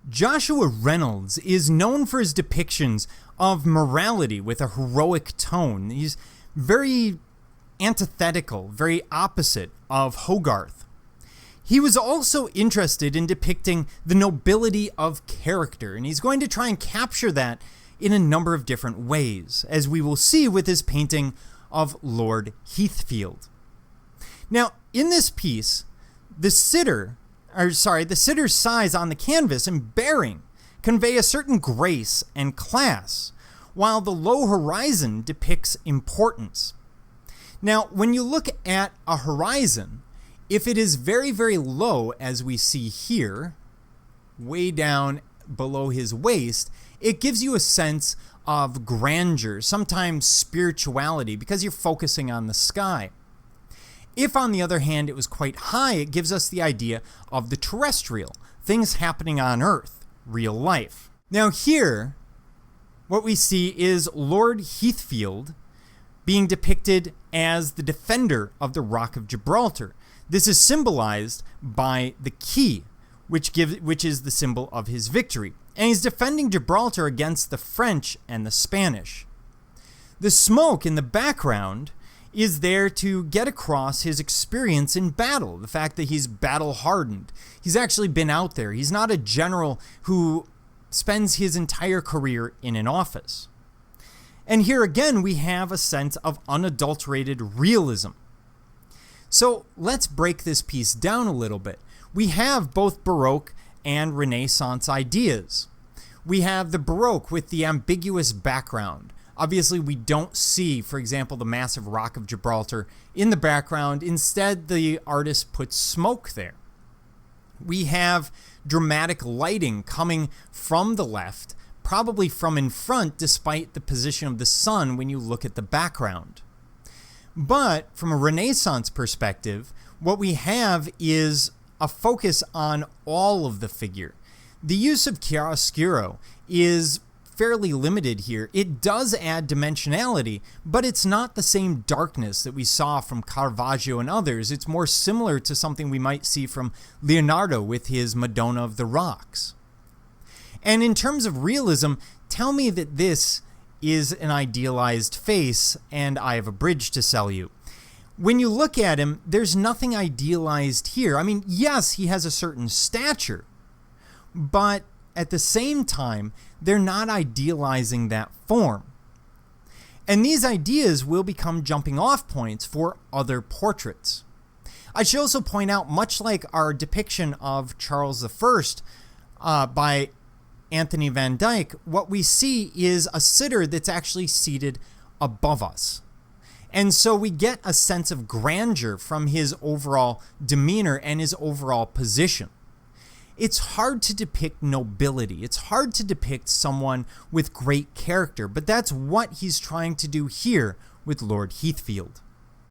Joshua Reynolds is known for his depictions of morality with a heroic tone. He's very antithetical, very opposite of Hogarth. He was also interested in depicting the nobility of character, and he's going to try and capture that in a number of different ways, as we will see with his painting of Lord Heathfield. Now, in this piece, the sitter's size on the canvas and bearing convey a certain grace and class, while the low horizon depicts importance. Now, when you look at a horizon, if it is very, very low, as we see here, way down below his waist, it gives you a sense of grandeur, sometimes spirituality, because you're focusing on the sky. If, on the other hand, it was quite high, it gives us the idea of the terrestrial, things happening on Earth, real life. Now here, what we see is Lord Heathfield being depicted as the defender of the Rock of Gibraltar. This is symbolized by the key, which is the symbol of his victory. And he's defending Gibraltar against the French and the Spanish. The smoke in the background is there to get across his experience in battle, the fact that he's battle hardened. He's actually been out there. He's not a general who spends his entire career in an office. And here again, we have a sense of unadulterated realism. So let's break this piece down a little bit. We have both Baroque and Renaissance ideas. We have the Baroque with the ambiguous background. Obviously, we don't see, for example, the massive Rock of Gibraltar in the background. Instead, the artist puts smoke there. We have dramatic lighting coming from the left, probably from in front, despite the position of the sun when you look at the background. But from a Renaissance perspective, what we have is a focus on all of the figure. The use of chiaroscuro is fairly limited here. It does add dimensionality, but it's not the same darkness that we saw from Caravaggio and others. It's more similar to something we might see from Leonardo with his Madonna of the Rocks. And in terms of realism, tell me that this is an idealized face and I have a bridge to sell you. When you look at him, there's nothing idealized here. I mean, yes, he has a certain stature, but at the same time, they're not idealizing that form. And these ideas will become jumping off points for other portraits. I should also point out, much like our depiction of Charles I by Anthony van Dyck, what we see is a sitter that's actually seated above us. And so we get a sense of grandeur from his overall demeanor and his overall position. It's hard to depict nobility. It's hard to depict someone with great character, but that's what he's trying to do here with Lord Heathfield.